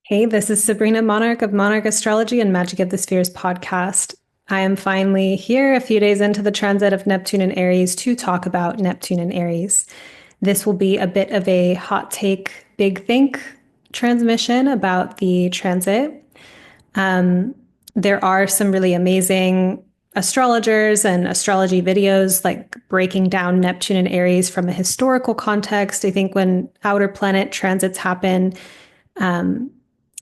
Hey, this is Sabrina, Monarch of Monarch Astrology and Magic of the Spheres podcast. I am finally here a few days into the transit of Neptune and Aries to talk about Neptune and Aries. This will be a bit of a hot take, big think transmission about the transit. There are some really amazing astrologers and astrology videos like breaking down Neptune and Aries from a historical context. I think when outer planet transits happen,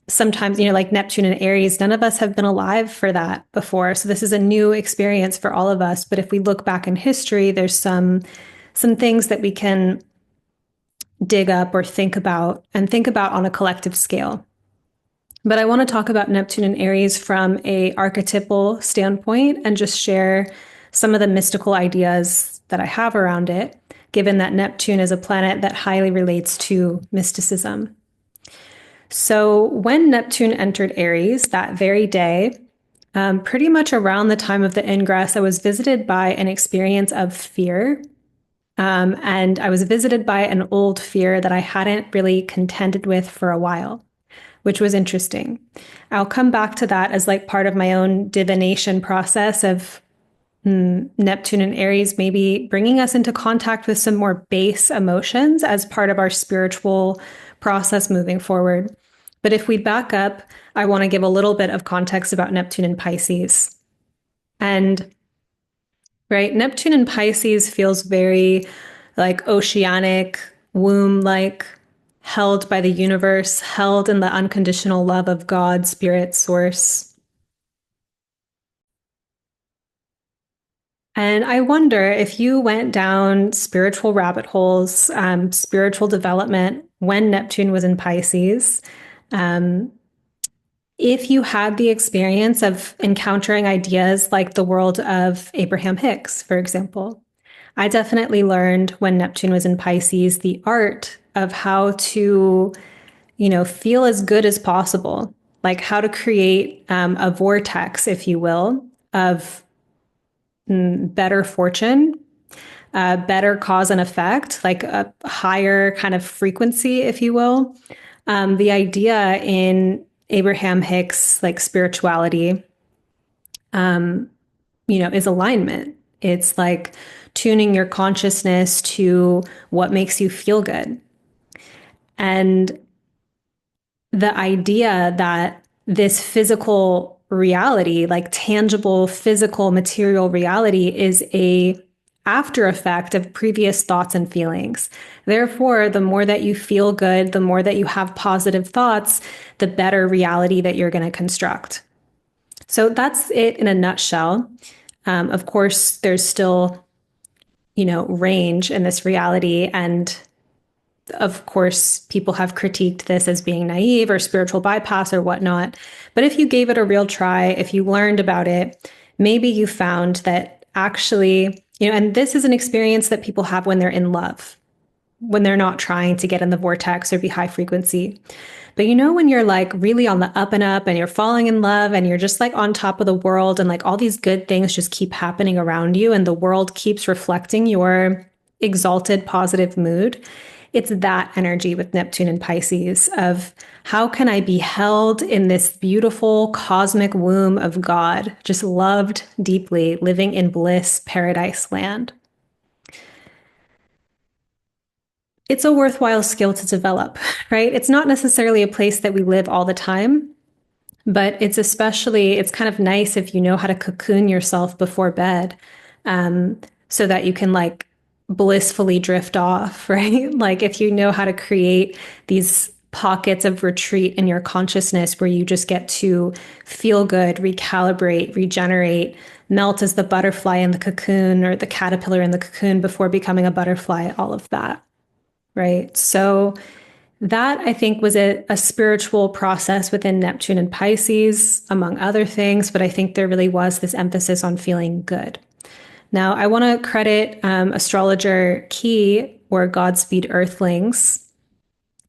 sometimes, like Neptune and Aries, none of us have been alive for that before. So this is a new experience for all of us. But if we look back in history, there's some things that we can dig up or think about on a collective scale. But I want to talk about Neptune and Aries from a archetypal standpoint and just share some of the mystical ideas that I have around it, given that Neptune is a planet that highly relates to mysticism. So when Neptune entered Aries that very day, pretty much around the time of the ingress, I was visited by an experience of fear. And I was visited by an old fear that I hadn't really contended with for a while, which was interesting. I'll come back to that as like part of my own divination process of Neptune and Aries, maybe bringing us into contact with some more base emotions as part of our spiritual process moving forward. But if we back up, I want to give a little bit of context about Neptune and Pisces. And right, Neptune and Pisces feels very like oceanic, womb like, held by the universe, held in the unconditional love of God, spirit, source. And I wonder if you went down spiritual rabbit holes, spiritual development when Neptune was in Pisces, um, if you had the experience of encountering ideas like the world of Abraham Hicks, for example. I definitely learned when Neptune was in Pisces the art of how to, feel as good as possible, like how to create a vortex, if you will, of better fortune, better cause and effect, like a higher kind of frequency, if you will. The idea in Abraham Hicks, like spirituality, is alignment. It's like tuning your consciousness to what makes you feel good. And the idea that this physical reality, like tangible, physical, material reality, is a after effect of previous thoughts and feelings. Therefore, the more that you feel good, the more that you have positive thoughts, the better reality that you're going to construct. So that's it in a nutshell. Of course, there's still, range in this reality. And of course, people have critiqued this as being naive or spiritual bypass or whatnot. But if you gave it a real try, if you learned about it, maybe you found that actually, and this is an experience that people have when they're in love, when they're not trying to get in the vortex or be high frequency. But when you're like really on the up and up and you're falling in love and you're just like on top of the world and like all these good things just keep happening around you and the world keeps reflecting your exalted positive mood. It's that energy with Neptune and Pisces of how can I be held in this beautiful cosmic womb of God, just loved deeply, living in bliss, paradise land. It's a worthwhile skill to develop, right? It's not necessarily a place that we live all the time, but it's kind of nice if you know how to cocoon yourself before bed, so that you can like blissfully drift off, right? Like if you know how to create these pockets of retreat in your consciousness where you just get to feel good, recalibrate, regenerate, melt as the butterfly in the cocoon or the caterpillar in the cocoon before becoming a butterfly, all of that, right? So that I think was a spiritual process within Neptune and Pisces, among other things, but I think there really was this emphasis on feeling good. Now, I want to credit astrologer Key or Godspeed Earthlings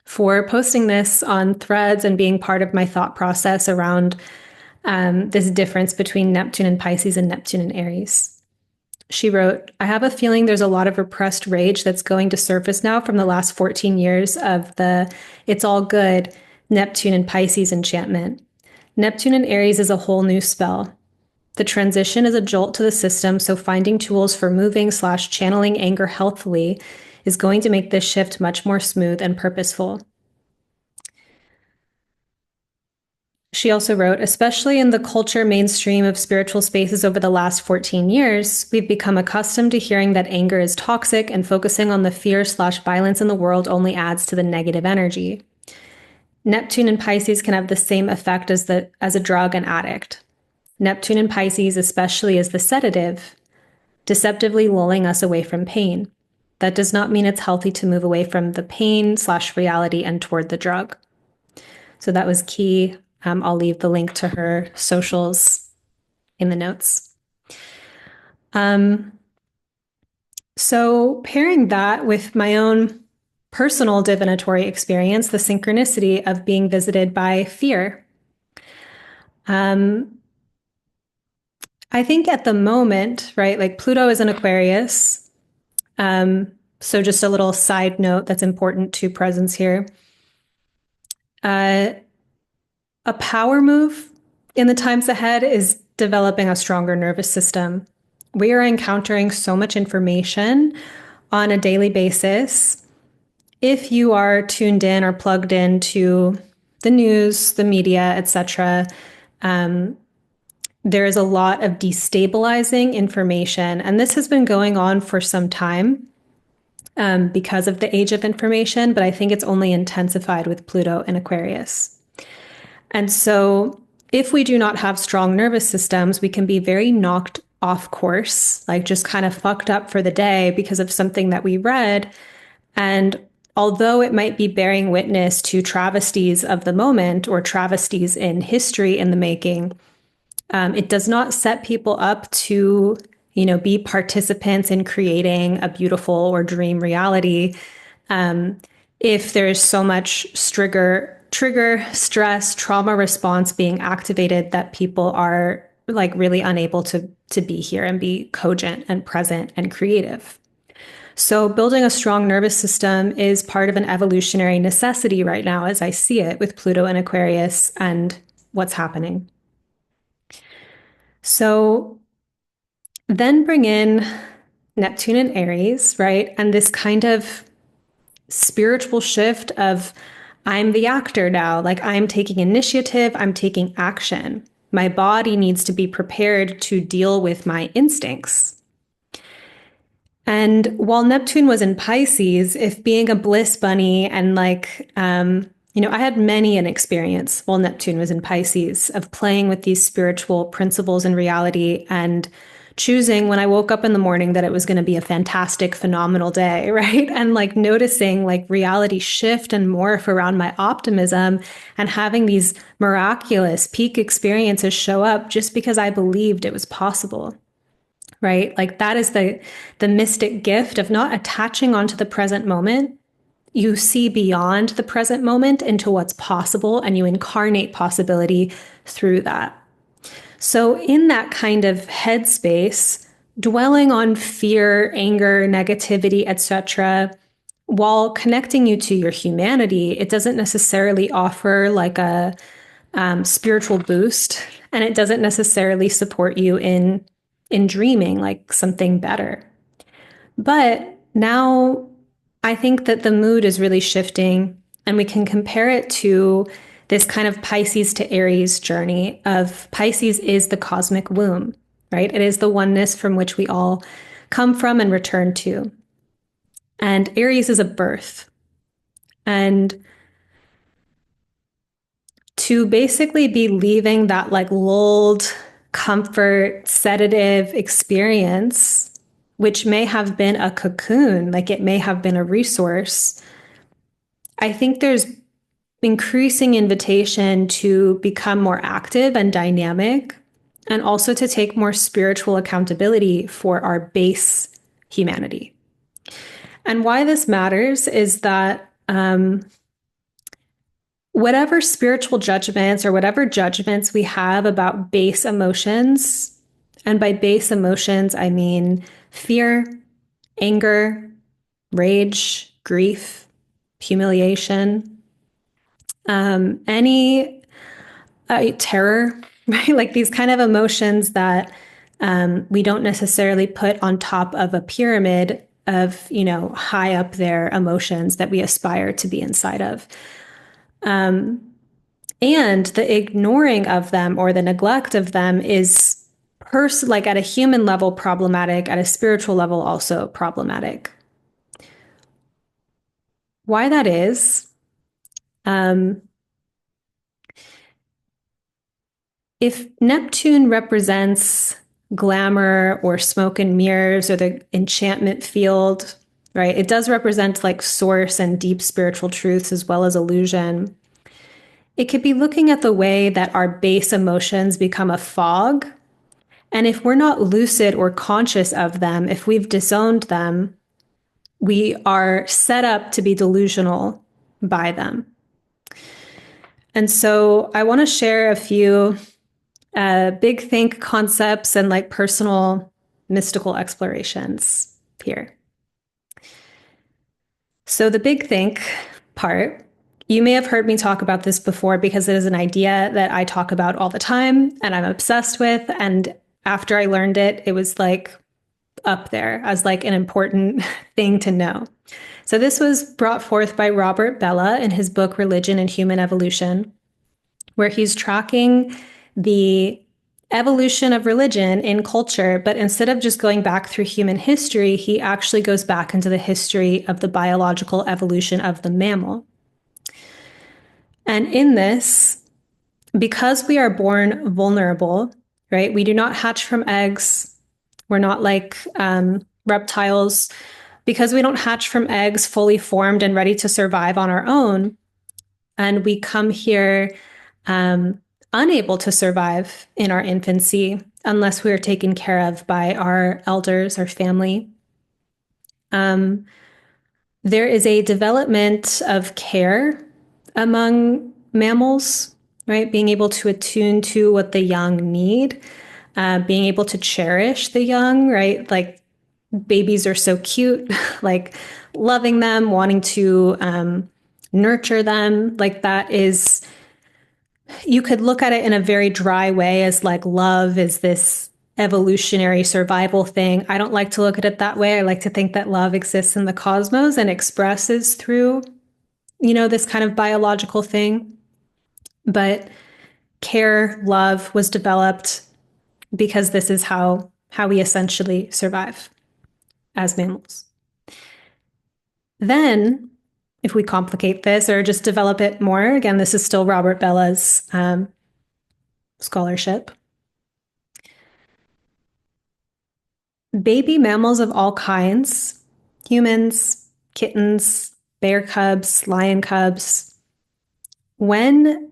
for posting this on threads and being part of my thought process around this difference between Neptune and Pisces and Neptune and Aries. She wrote, I have a feeling there's a lot of repressed rage that's going to surface now from the last 14 years of the it's all good Neptune and Pisces enchantment. Neptune in Aries is a whole new spell. The transition is a jolt to the system, so finding tools for moving/channeling anger healthily is going to make this shift much more smooth and purposeful. She also wrote, especially in the culture mainstream of spiritual spaces over the last 14 years, we've become accustomed to hearing that anger is toxic, and focusing on the fear/violence in the world only adds to the negative energy. Neptune in Pisces can have the same effect as a drug and addict. Neptune in Pisces especially is the sedative, deceptively lulling us away from pain. That does not mean it's healthy to move away from the pain/reality and toward the drug. So that was key. I'll leave the link to her socials in the notes. So pairing that with my own personal divinatory experience, the synchronicity of being visited by fear. I think at the moment, right, like Pluto is in Aquarius. So just a little side note that's important to presence here. A power move in the times ahead is developing a stronger nervous system. We are encountering so much information on a daily basis. If you are tuned in or plugged into the news, the media, etc., there is a lot of destabilizing information, and this has been going on for some time because of the age of information, but I think it's only intensified with Pluto in Aquarius. And so if we do not have strong nervous systems, we can be very knocked off course, like just kind of fucked up for the day because of something that we read. And although it might be bearing witness to travesties of the moment or travesties in history in the making, it does not set people up to, be participants in creating a beautiful or dream reality. If there's so much trigger, stress, trauma response being activated that people are like really unable to be here and be cogent and present and creative. So building a strong nervous system is part of an evolutionary necessity right now, as I see it with Pluto and Aquarius and what's happening. So then bring in Neptune and Aries, right? And this kind of spiritual shift of I'm the actor now, like I'm taking initiative, I'm taking action. My body needs to be prepared to deal with my instincts. And while Neptune was in Pisces, if being a bliss bunny and I had many an experience while Neptune was in Pisces of playing with these spiritual principles and reality and choosing when I woke up in the morning that it was going to be a fantastic, phenomenal day, right? And like noticing like reality shift and morph around my optimism and having these miraculous peak experiences show up just because I believed it was possible. Right? Like that is the mystic gift of not attaching onto the present moment. You see beyond the present moment into what's possible and you incarnate possibility through that. So in that kind of headspace, dwelling on fear, anger, negativity, etc., while connecting you to your humanity, it doesn't necessarily offer like a spiritual boost, and it doesn't necessarily support you in dreaming like something better. But now I think that the mood is really shifting, and we can compare it to this kind of Pisces to Aries journey of Pisces is the cosmic womb, right? It is the oneness from which we all come from and return to. And Aries is a birth. And to basically be leaving that like lulled, comfort, sedative experience, which may have been a cocoon, like it may have been a resource, I think there's increasing invitation to become more active and dynamic, and also to take more spiritual accountability for our base humanity. And why this matters is that whatever spiritual judgments or whatever judgments we have about base emotions, and by base emotions, I mean fear, anger, rage, grief, humiliation, Any terror, right? Like these kind of emotions that we don't necessarily put on top of a pyramid of, high up there emotions that we aspire to be inside of. And the ignoring of them or the neglect of them is like at a human level problematic, at a spiritual level also problematic. Why that is, um, if Neptune represents glamour or smoke and mirrors or the enchantment field, right? It does represent like source and deep spiritual truths as well as illusion. It could be looking at the way that our base emotions become a fog. And if we're not lucid or conscious of them, if we've disowned them, we are set up to be delusional by them. And so I want to share a few big think concepts and like personal mystical explorations here. So, the big think part, you may have heard me talk about this before because it is an idea that I talk about all the time and I'm obsessed with. And after I learned it, it was like up there as like an important thing to know. So, this was brought forth by Robert Bellah in his book, Religion and Human Evolution, where he's tracking the evolution of religion in culture, but instead of just going back through human history, he actually goes back into the history of the biological evolution of the mammal. And in this, because we are born vulnerable, right? We do not hatch from eggs. We're not like reptiles. Because we don't hatch from eggs fully formed and ready to survive on our own, and we come here unable to survive in our infancy unless we are taken care of by our elders, our family. There is a development of care among mammals, right? Being able to attune to what the young need, being able to cherish the young, right? Like babies are so cute, like loving them, wanting to nurture them. Like that is, you could look at it in a very dry way as like love is this evolutionary survival thing. I don't like to look at it that way. I like to think that love exists in the cosmos and expresses through, this kind of biological thing. But care, love was developed because this is how we essentially survive as mammals. Then, if we complicate this or just develop it more, again, this is still Robert Bellah's scholarship. Baby mammals of all kinds, humans, kittens, bear cubs, lion cubs, when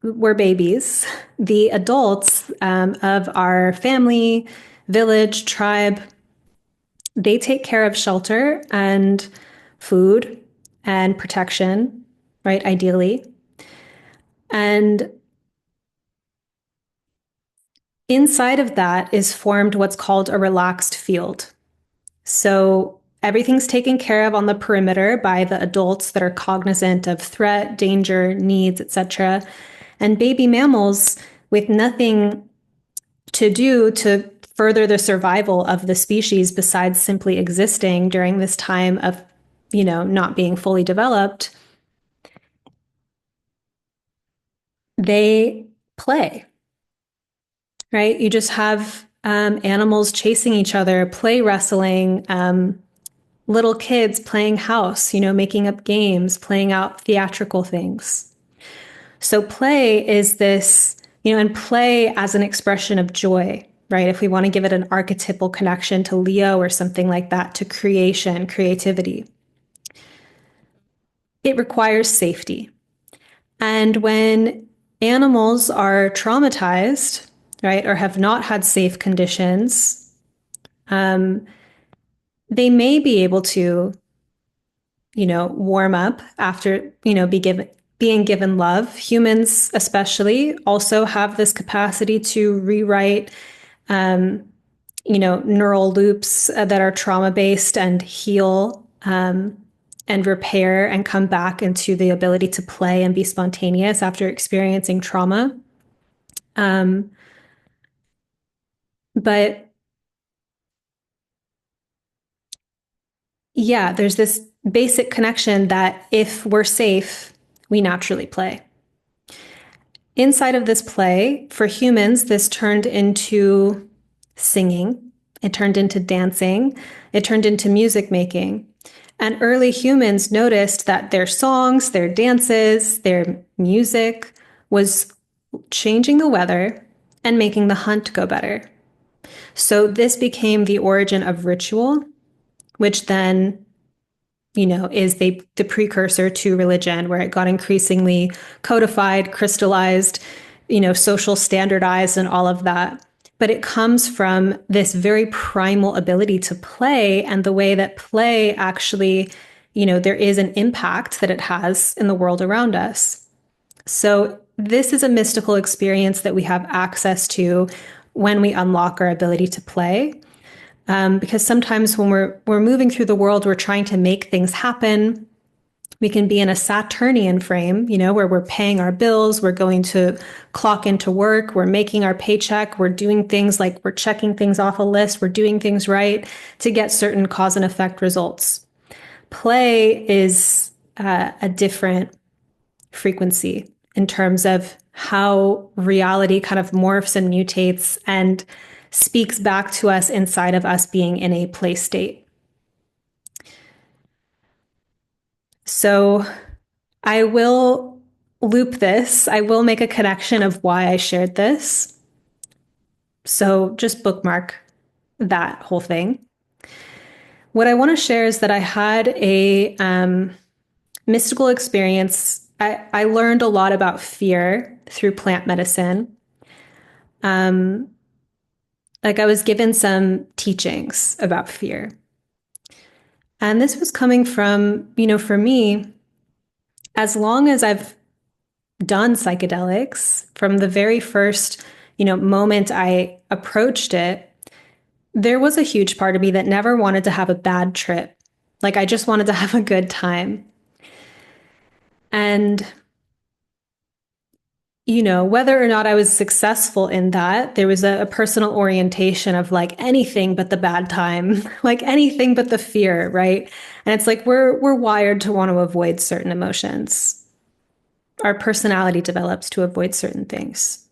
we're babies, the adults of our family, village, tribe, they take care of shelter and food and protection, right? Ideally. And inside of that is formed what's called a relaxed field. So everything's taken care of on the perimeter by the adults that are cognizant of threat, danger, needs, etc. And baby mammals with nothing to do to further the survival of the species besides simply existing during this time of, not being fully developed, they play, right? You just have animals chasing each other, play wrestling, little kids playing house, making up games, playing out theatrical things. So play is this, and play as an expression of joy, right? If we want to give it an archetypal connection to Leo or something like that, to creation, creativity, it requires safety. And when animals are traumatized, right, or have not had safe conditions, they may be able to, warm up after, being given love. Humans, especially, also have this capacity to rewrite, neural loops that are trauma based and heal and repair and come back into the ability to play and be spontaneous after experiencing trauma. Um, but yeah, there's this basic connection that if we're safe, we naturally play. Inside of this play, for humans, this turned into singing, it turned into dancing, it turned into music making. And early humans noticed that their songs, their dances, their music was changing the weather and making the hunt go better. So this became the origin of ritual, which then, is the precursor to religion, where it got increasingly codified, crystallized, social standardized, and all of that. But it comes from this very primal ability to play and the way that play actually, there is an impact that it has in the world around us. So this is a mystical experience that we have access to when we unlock our ability to play. Because sometimes when we're moving through the world, we're trying to make things happen. We can be in a Saturnian frame, where we're paying our bills, we're going to clock into work, we're making our paycheck, we're doing things like we're checking things off a list, we're doing things right to get certain cause and effect results. Play is a different frequency in terms of how reality kind of morphs and mutates and speaks back to us inside of us being in a play state. So I will loop this. I will make a connection of why I shared this. So just bookmark that whole thing. What I want to share is that I had a mystical experience. I learned a lot about fear through plant medicine. Like I was given some teachings about fear. And this was coming from, for me, as long as I've done psychedelics, from the very first, moment I approached it, there was a huge part of me that never wanted to have a bad trip. Like I just wanted to have a good time. And whether or not I was successful in that, there was a personal orientation of like anything but the bad time, like anything but the fear, right? And it's like we're wired to want to avoid certain emotions. Our personality develops to avoid certain things.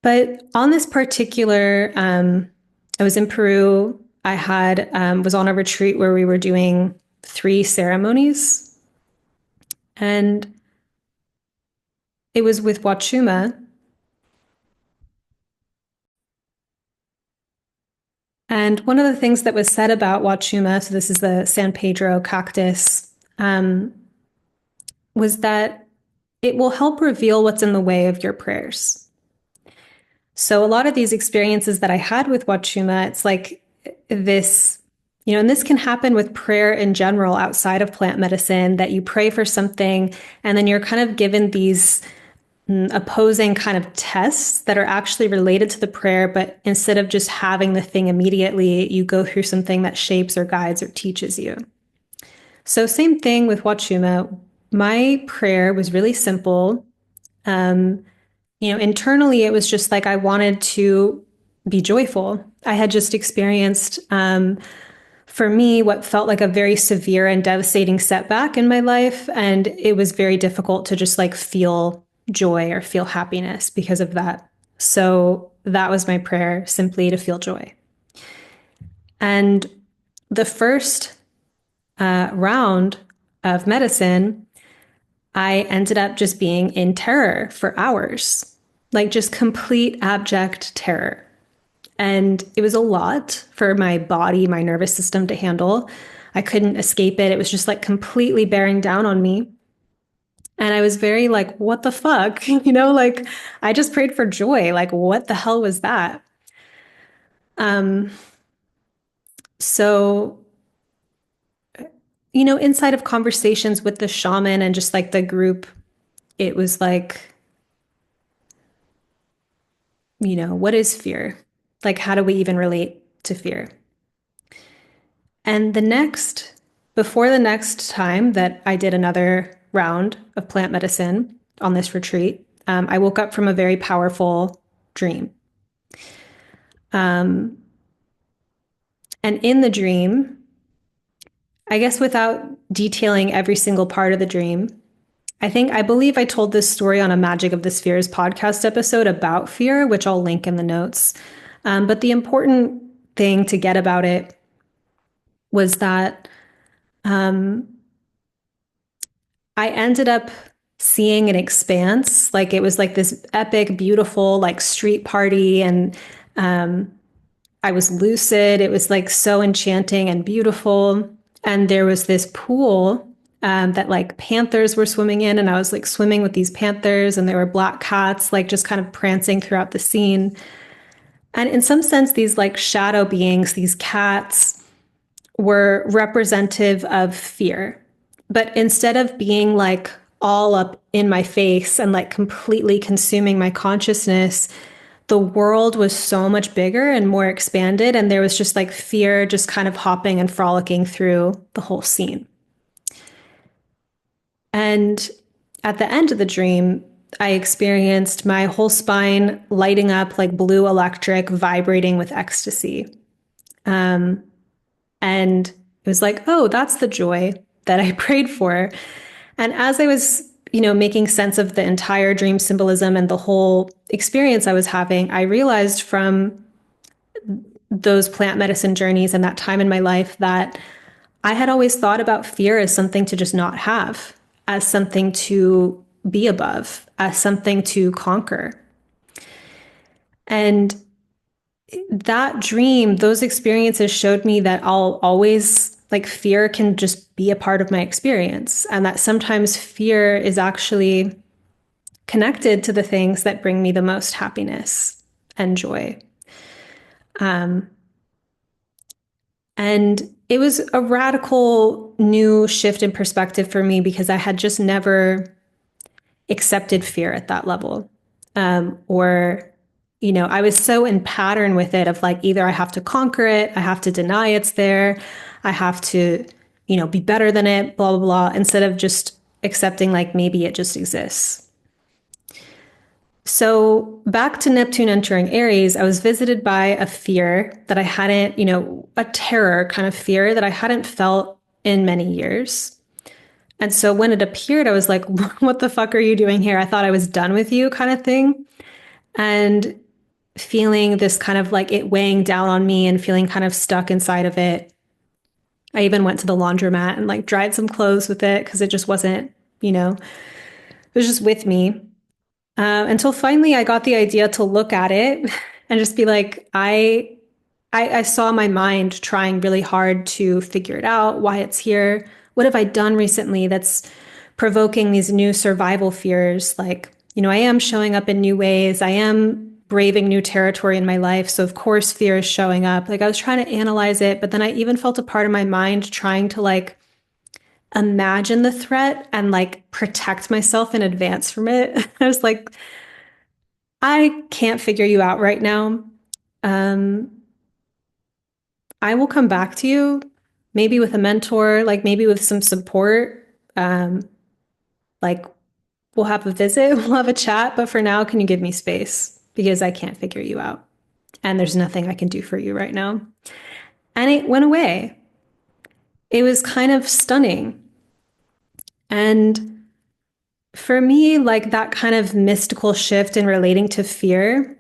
But on this particular, I was in Peru. I had was on a retreat where we were doing 3 ceremonies, and it was with Wachuma. And one of the things that was said about Wachuma, so this is the San Pedro cactus, was that it will help reveal what's in the way of your prayers. So a lot of these experiences that I had with Wachuma, it's like this, and this can happen with prayer in general outside of plant medicine, that you pray for something and then you're kind of given these opposing kind of tests that are actually related to the prayer, but instead of just having the thing immediately, you go through something that shapes or guides or teaches you. So same thing with Wachuma. My prayer was really simple. Internally, it was just like I wanted to be joyful. I had just experienced, for me, what felt like a very severe and devastating setback in my life. And it was very difficult to just like feel joy or feel happiness because of that. So that was my prayer, simply to feel joy. And the first round of medicine, I ended up just being in terror for hours, like just complete abject terror. And it was a lot for my body, my nervous system to handle. I couldn't escape it. It was just like completely bearing down on me. And I was very like, what the fuck? Like I just prayed for joy. Like, what the hell was that? Um, so, inside of conversations with the shaman and just like the group, it was like, what is fear? Like, how do we even relate to fear? And before the next time that I did another round of plant medicine on this retreat, I woke up from a very powerful dream. Um, and in the dream, I guess without detailing every single part of the dream, I believe I told this story on a Magic of the Spheres podcast episode about fear, which I'll link in the notes. But the important thing to get about it was that I ended up seeing an expanse. Like it was like this epic, beautiful, like street party. And I was lucid. It was like so enchanting and beautiful. And there was this pool that like panthers were swimming in. And I was like swimming with these panthers, and there were black cats, like just kind of prancing throughout the scene. And in some sense, these like shadow beings, these cats, were representative of fear. But instead of being like all up in my face and like completely consuming my consciousness, the world was so much bigger and more expanded. And there was just like fear just kind of hopping and frolicking through the whole scene. And at the end of the dream, I experienced my whole spine lighting up like blue electric, vibrating with ecstasy. And it was like, oh, that's the joy that I prayed for. And as I was, making sense of the entire dream symbolism and the whole experience I was having, I realized from those plant medicine journeys and that time in my life that I had always thought about fear as something to just not have, as something to be above, as something to conquer. And that dream, those experiences showed me that I'll always, like, fear can just be a part of my experience, and that sometimes fear is actually connected to the things that bring me the most happiness and joy. And it was a radical new shift in perspective for me because I had just never accepted fear at that level. Or, I was so in pattern with it of like, either I have to conquer it, I have to deny it's there, I have to, be better than it, blah, blah, blah, instead of just accepting like maybe it just exists. So back to Neptune entering Aries, I was visited by a fear that I hadn't, a terror kind of fear that I hadn't felt in many years. And so when it appeared, I was like, what the fuck are you doing here? I thought I was done with you kind of thing. And feeling this kind of like it weighing down on me and feeling kind of stuck inside of it. I even went to the laundromat and like dried some clothes with it because it just wasn't, it was just with me. Until finally I got the idea to look at it and just be like, I saw my mind trying really hard to figure it out, why it's here. What have I done recently that's provoking these new survival fears? Like, I am showing up in new ways. I am braving new territory in my life. So of course fear is showing up. Like I was trying to analyze it, but then I even felt a part of my mind trying to like imagine the threat and like protect myself in advance from it. I was like, I can't figure you out right now. Um, I will come back to you, maybe with a mentor, like maybe with some support. Like we'll have a visit, we'll have a chat, but for now, can you give me space? Because I can't figure you out. And there's nothing I can do for you right now. And it went away. It was kind of stunning. And for me, like that kind of mystical shift in relating to fear,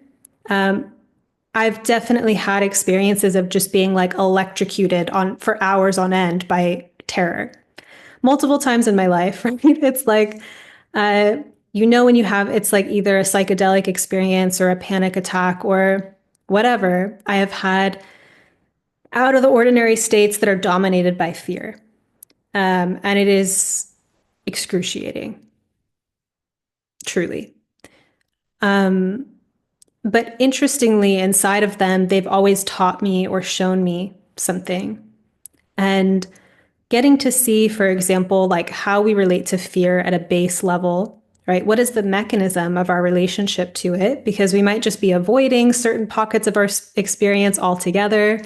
I've definitely had experiences of just being like electrocuted on for hours on end by terror multiple times in my life, right? It's like, when you have, it's like either a psychedelic experience or a panic attack or whatever. I have had out of the ordinary states that are dominated by fear. And it is excruciating, truly. But interestingly, inside of them, they've always taught me or shown me something. And getting to see, for example, like how we relate to fear at a base level, right? What is the mechanism of our relationship to it? Because we might just be avoiding certain pockets of our experience altogether.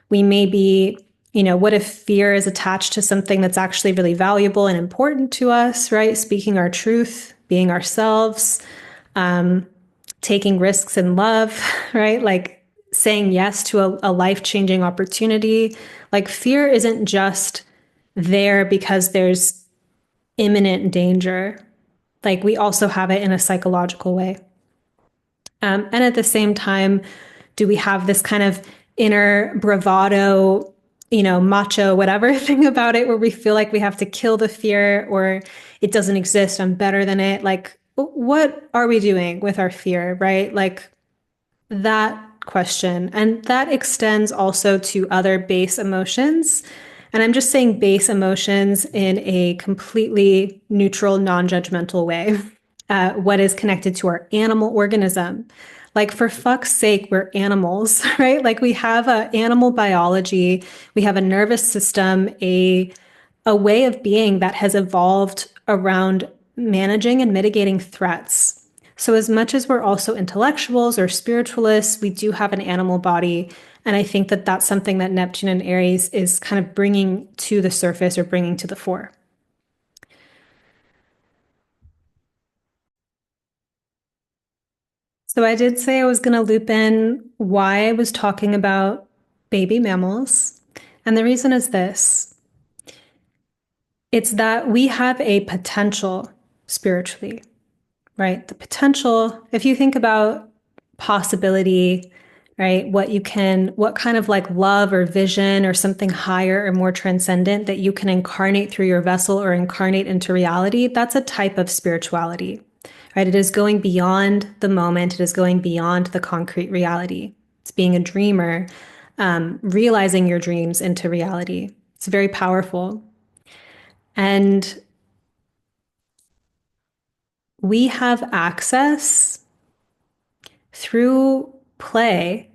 We may be What if fear is attached to something that's actually really valuable and important to us, right? Speaking our truth, being ourselves, um, taking risks in love, right? Like saying yes to a life-changing opportunity. Like fear isn't just there because there's imminent danger. Like we also have it in a psychological way. And at the same time, do we have this kind of inner bravado, macho, whatever thing about it where we feel like we have to kill the fear or it doesn't exist, I'm better than it? Like, what are we doing with our fear, right? Like that question. And that extends also to other base emotions. And I'm just saying base emotions in a completely neutral, non judgmental way. What is connected to our animal organism? Like, for fuck's sake, we're animals, right? Like, we have a animal biology, we have a nervous system, a way of being that has evolved around managing and mitigating threats. So, as much as we're also intellectuals or spiritualists, we do have an animal body. And I think that that's something that Neptune and Aries is kind of bringing to the surface or bringing to the fore. So, I did say I was going to loop in why I was talking about baby mammals. And the reason is this: it's that we have a potential spiritually, right? The potential, if you think about possibility, right? What kind of like love or vision or something higher or more transcendent that you can incarnate through your vessel or incarnate into reality, that's a type of spirituality, right? It is going beyond the moment, it is going beyond the concrete reality. It's being a dreamer, realizing your dreams into reality. It's very powerful. And we have access through play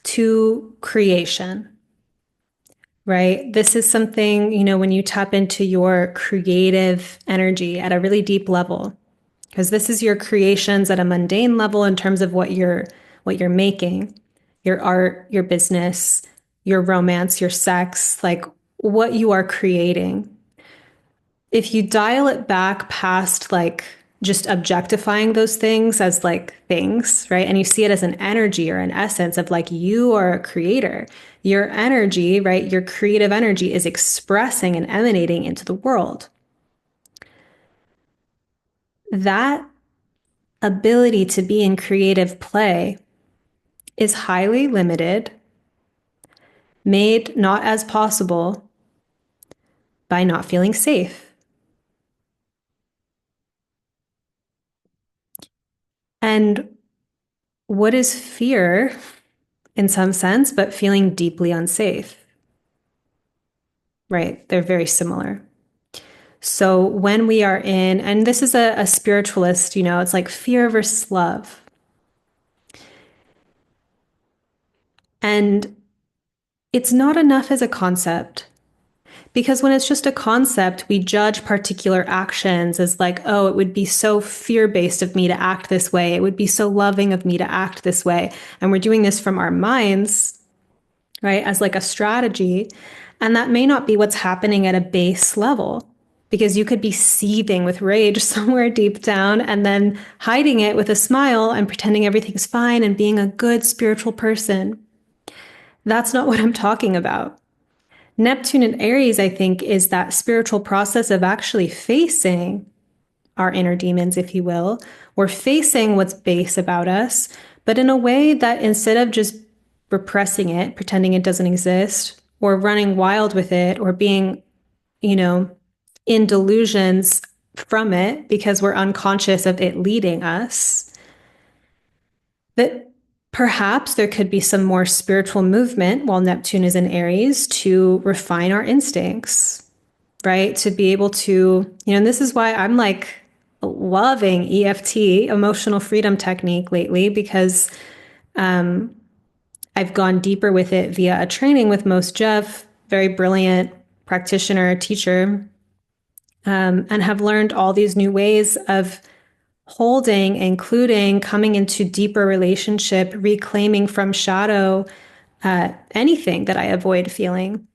to creation, right? This is something, when you tap into your creative energy at a really deep level, because this is your creations at a mundane level in terms of what you're making, your art, your business, your romance, your sex, like what you are creating. If you dial it back past like just objectifying those things as like things, right? And you see it as an energy or an essence of like you are a creator. Your energy, right? Your creative energy is expressing and emanating into the world. That ability to be in creative play is highly limited, made not as possible by not feeling safe. And what is fear in some sense, but feeling deeply unsafe, right? They're very similar. So when we are in, and this is a spiritualist, it's like fear versus love. And it's not enough as a concept. Because when it's just a concept, we judge particular actions as like, oh, it would be so fear-based of me to act this way. It would be so loving of me to act this way. And we're doing this from our minds, right, as like a strategy. And that may not be what's happening at a base level, because you could be seething with rage somewhere deep down and then hiding it with a smile and pretending everything's fine and being a good spiritual person. That's not what I'm talking about. Neptune and Aries, I think, is that spiritual process of actually facing our inner demons, if you will, or facing what's base about us, but in a way that instead of just repressing it, pretending it doesn't exist, or running wild with it, or being, in delusions from it because we're unconscious of it leading us, that perhaps there could be some more spiritual movement while Neptune is in Aries to refine our instincts, right? To be able to, and this is why I'm like loving EFT, emotional freedom technique lately, because I've gone deeper with it via a training with Most Jeff, very brilliant practitioner, teacher, and have learned all these new ways of holding, including coming into deeper relationship, reclaiming from shadow, anything that I avoid feeling,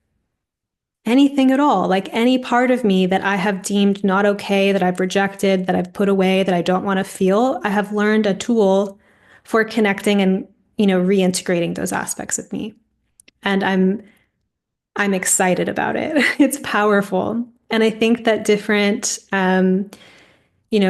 anything at all, like any part of me that I have deemed not okay, that I've rejected, that I've put away, that I don't want to feel, I have learned a tool for connecting and, reintegrating those aspects of me. And I'm excited about it. It's powerful. And I think that different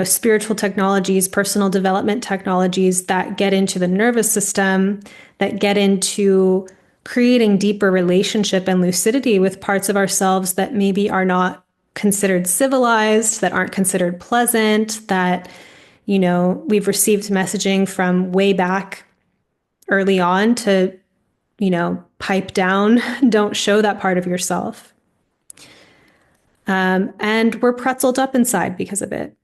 spiritual technologies, personal development technologies that get into the nervous system, that get into creating deeper relationship and lucidity with parts of ourselves that maybe are not considered civilized, that aren't considered pleasant, that, we've received messaging from way back early on to, pipe down, don't show that part of yourself. And we're pretzeled up inside because of it.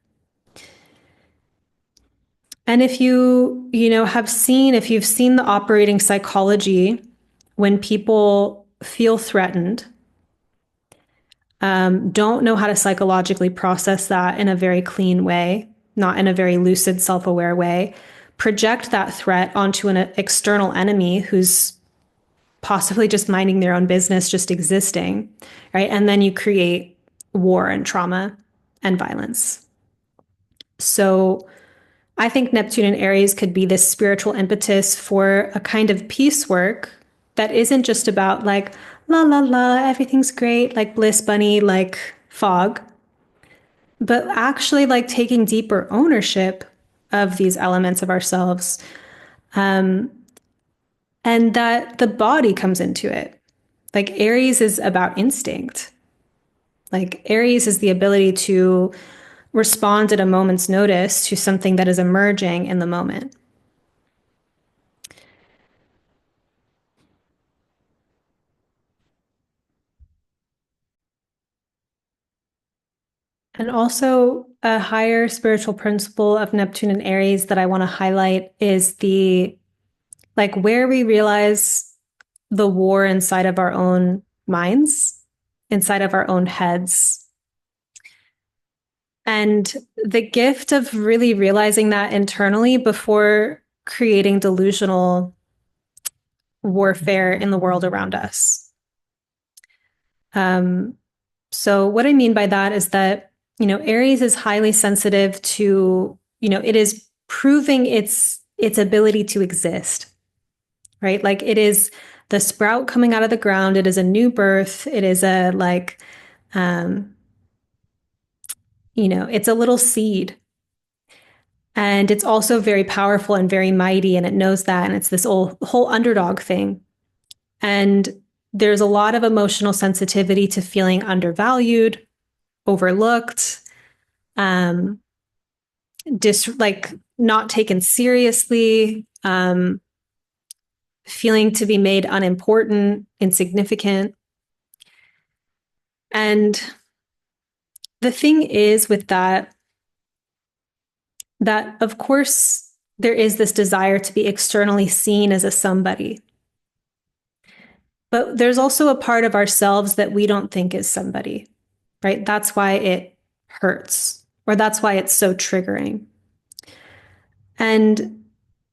And if if you've seen the operating psychology, when people feel threatened, don't know how to psychologically process that in a very clean way, not in a very lucid, self-aware way, project that threat onto an external enemy who's possibly just minding their own business, just existing, right? And then you create war and trauma and violence. So I think Neptune and Aries could be this spiritual impetus for a kind of peace work that isn't just about like, la, la, la, everything's great, like bliss bunny, like fog, but actually like taking deeper ownership of these elements of ourselves. And that the body comes into it. Like Aries is about instinct. Like Aries is the ability to respond at a moment's notice to something that is emerging in the moment. And also, a higher spiritual principle of Neptune and Aries that I want to highlight is where we realize the war inside of our own minds, inside of our own heads. And the gift of really realizing that internally before creating delusional warfare in the world around us. So what I mean by that is that, Aries is highly sensitive to, it is proving its ability to exist, right? Like it is the sprout coming out of the ground. It is a new birth. It is it's a little seed. And it's also very powerful and very mighty, and it knows that. And it's this whole underdog thing. And there's a lot of emotional sensitivity to feeling undervalued, overlooked, not taken seriously, feeling to be made unimportant, insignificant. And the thing is with that of course there is this desire to be externally seen as a somebody. But there's also a part of ourselves that we don't think is somebody, right? That's why it hurts, or that's why it's so triggering. And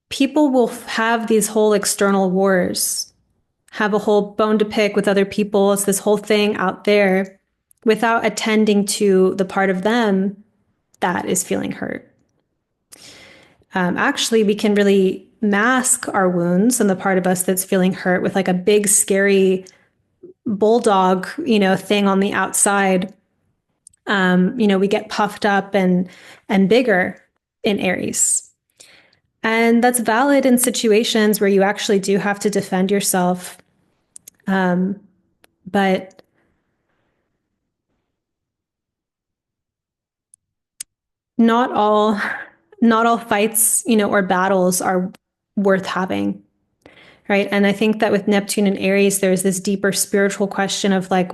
people will have these whole external wars, have a whole bone to pick with other people. It's this whole thing out there without attending to the part of them that is feeling hurt. Actually, we can really mask our wounds and the part of us that's feeling hurt with like a big, scary bulldog, thing on the outside. We get puffed up and bigger in Aries. And that's valid in situations where you actually do have to defend yourself. But not all fights, or battles are worth having. Right. And I think that with Neptune and Aries, there's this deeper spiritual question of like,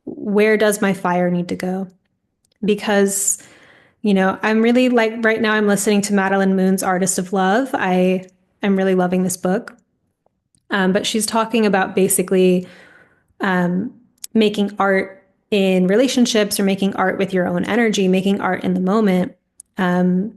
where does my fire need to go? Because, I'm really like right now I'm listening to Madelyn Moon's Artist of Love. I am really loving this book. But she's talking about basically making art in relationships or making art with your own energy, making art in the moment. And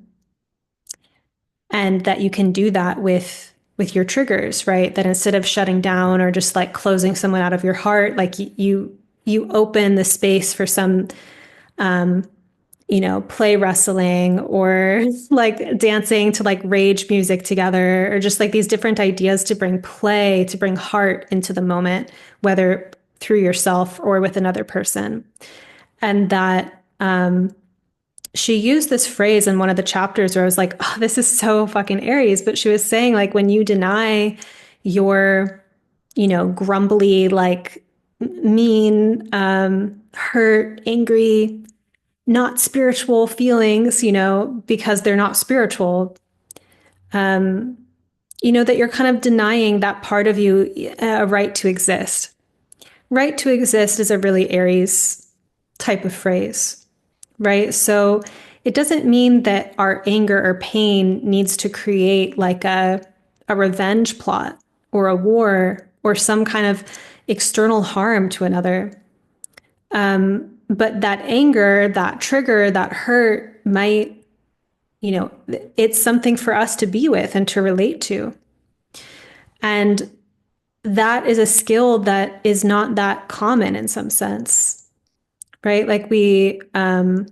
that you can do that with with your triggers, right? That instead of shutting down or just like closing someone out of your heart, like you open the space for some play wrestling or like dancing to like rage music together, or just like these different ideas to bring play, to bring heart into the moment, whether through yourself or with another person. And that she used this phrase in one of the chapters where I was like, oh, this is so fucking Aries. But she was saying, like, when you deny your, grumbly, like mean, hurt, angry, not spiritual feelings, because they're not spiritual, that you're kind of denying that part of you a right to exist. Right to exist is a really Aries type of phrase, right? So it doesn't mean that our anger or pain needs to create like a revenge plot or a war or some kind of external harm to another. But that anger, that trigger, that hurt might, it's something for us to be with and to relate to. And that is a skill that is not that common in some sense, right? Like we have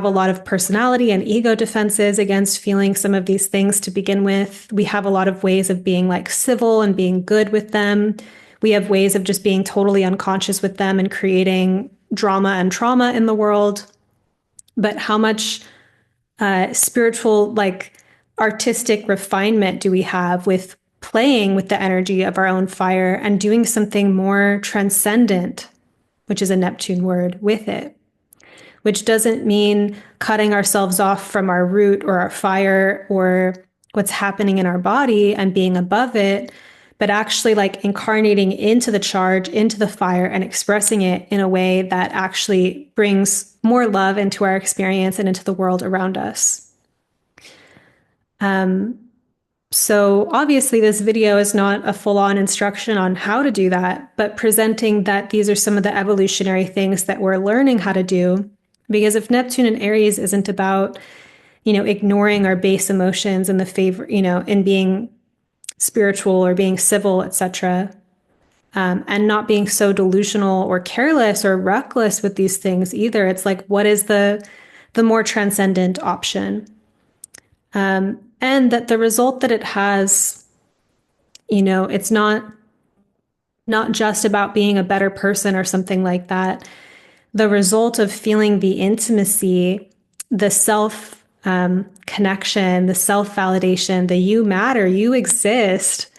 a lot of personality and ego defenses against feeling some of these things to begin with. We have a lot of ways of being like civil and being good with them. We have ways of just being totally unconscious with them and creating drama and trauma in the world. But how much spiritual, like artistic refinement do we have with playing with the energy of our own fire and doing something more transcendent, which is a Neptune word, with it? Which doesn't mean cutting ourselves off from our root or our fire or what's happening in our body and being above it, but actually like incarnating into the charge, into the fire, and expressing it in a way that actually brings more love into our experience and into the world around us. So obviously this video is not a full-on instruction on how to do that, but presenting that these are some of the evolutionary things that we're learning how to do. Because if Neptune and Aries isn't about, ignoring our base emotions in the favor, in being spiritual or being civil, etc., and not being so delusional or careless or reckless with these things either. It's like, what is the more transcendent option? And that the result that it has, it's not just about being a better person or something like that. The result of feeling the intimacy, the self connection, the self validation, the you matter, you exist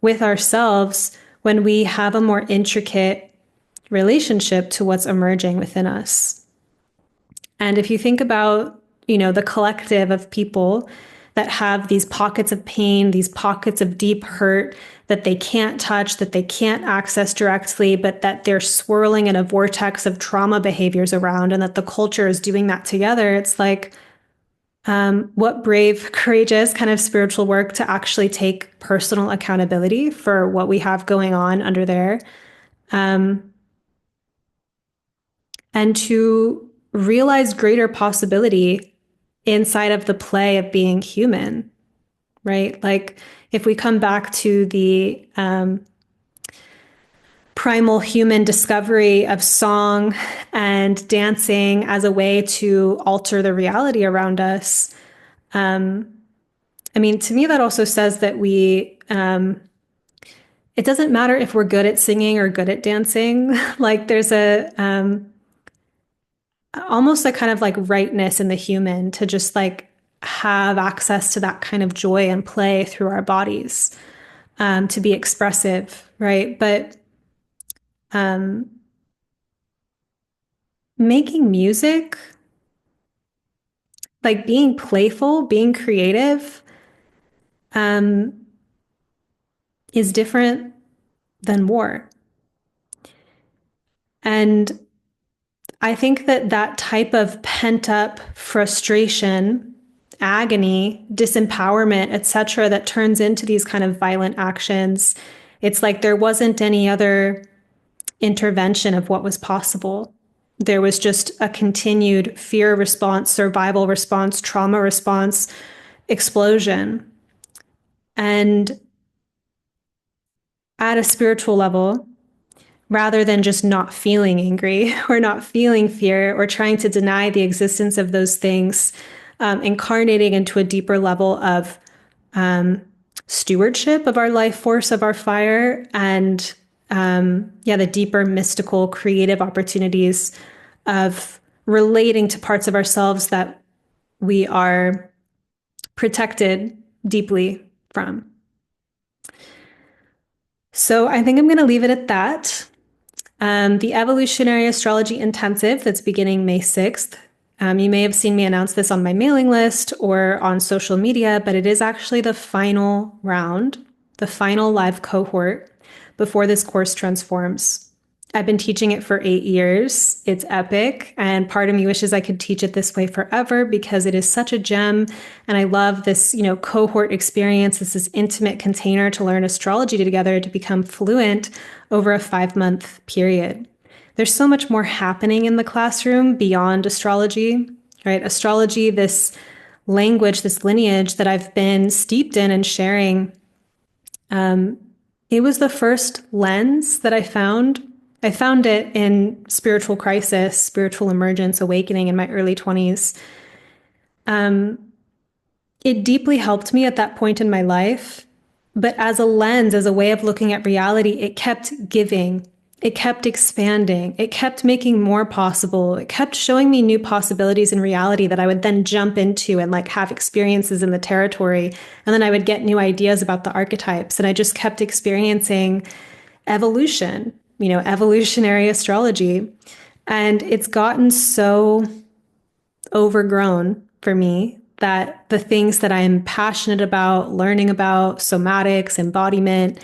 with ourselves when we have a more intricate relationship to what's emerging within us. And if you think about, the collective of people that have these pockets of pain, these pockets of deep hurt that they can't touch, that they can't access directly, but that they're swirling in a vortex of trauma behaviors around, and that the culture is doing that together, it's like, what brave, courageous kind of spiritual work to actually take personal accountability for what we have going on under there. And to realize greater possibility inside of the play of being human, right? Like if we come back to the primal human discovery of song and dancing as a way to alter the reality around us, I mean, to me, that also says that it doesn't matter if we're good at singing or good at dancing. Like there's almost a kind of like rightness in the human to just like have access to that kind of joy and play through our bodies, to be expressive, right? But making music, like being playful, being creative, is different than war. And I think that that type of pent up frustration, agony, disempowerment, etc., that turns into these kind of violent actions, it's like there wasn't any other intervention of what was possible. There was just a continued fear response, survival response, trauma response, explosion. And at a spiritual level, rather than just not feeling angry or not feeling fear or trying to deny the existence of those things, incarnating into a deeper level of stewardship of our life force, of our fire, and the deeper mystical creative opportunities of relating to parts of ourselves that we are protected deeply from. So I think I'm going to leave it at that. The Evolutionary Astrology Intensive that's beginning May 6th. You may have seen me announce this on my mailing list or on social media, but it is actually the final round, the final live cohort before this course transforms. I've been teaching it for 8 years. It's epic. And part of me wishes I could teach it this way forever because it is such a gem. And I love this, cohort experience. This intimate container to learn astrology together to become fluent over a 5-month period. There's so much more happening in the classroom beyond astrology, right? Astrology, this language, this lineage that I've been steeped in and sharing, it was the first lens that I found. I found it in spiritual crisis, spiritual emergence, awakening in my early 20s. It deeply helped me at that point in my life. But as a lens, as a way of looking at reality, it kept giving. It kept expanding. It kept making more possible. It kept showing me new possibilities in reality that I would then jump into and have experiences in the territory. And then I would get new ideas about the archetypes. And I just kept experiencing evolution, evolutionary astrology. And it's gotten so overgrown for me that the things that I'm passionate about, learning about, somatics, embodiment,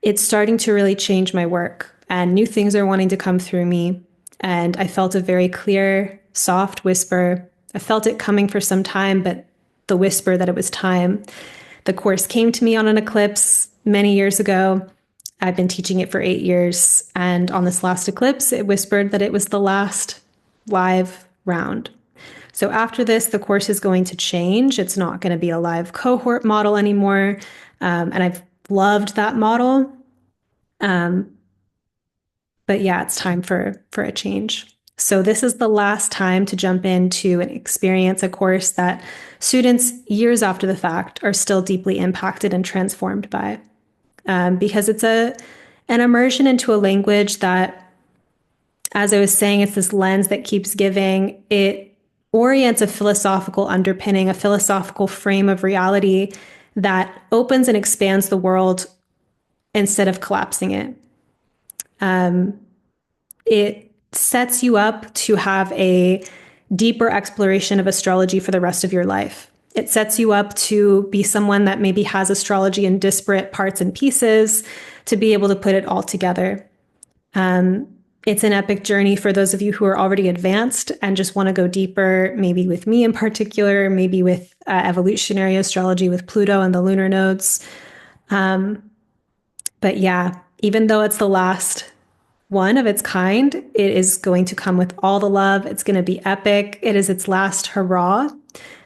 it's starting to really change my work, and new things are wanting to come through me. And I felt a very clear, soft whisper. I felt it coming for some time, but the whisper that it was time. The course came to me on an eclipse many years ago. I've been teaching it for 8 years. And on this last eclipse, it whispered that it was the last live round. So after this, the course is going to change. It's not going to be a live cohort model anymore. And I've loved that model. But yeah, it's time for a change. So this is the last time to jump into and experience a course that students years after the fact are still deeply impacted and transformed by. Because it's an immersion into a language that, as I was saying, it's this lens that keeps giving. It orients a philosophical underpinning, a philosophical frame of reality that opens and expands the world instead of collapsing it. It sets you up to have a deeper exploration of astrology for the rest of your life. It sets you up to be someone that maybe has astrology in disparate parts and pieces, to be able to put it all together. It's an epic journey for those of you who are already advanced and just want to go deeper, maybe with me in particular, maybe with evolutionary astrology with Pluto and the lunar nodes. But yeah, even though it's the last one of its kind, it is going to come with all the love. It's going to be epic. It is its last hurrah.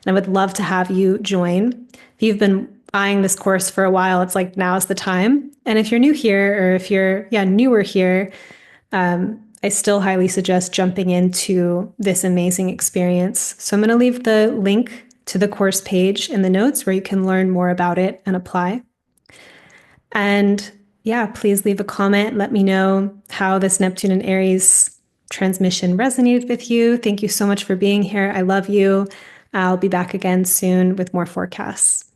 And I would love to have you join. If you've been eyeing this course for a while, it's now's the time. And if you're new here, or if you're newer here, I still highly suggest jumping into this amazing experience. So I'm going to leave the link to the course page in the notes where you can learn more about it and apply. And yeah, please leave a comment. Let me know how this Neptune and Aries transmission resonated with you. Thank you so much for being here. I love you. I'll be back again soon with more forecasts.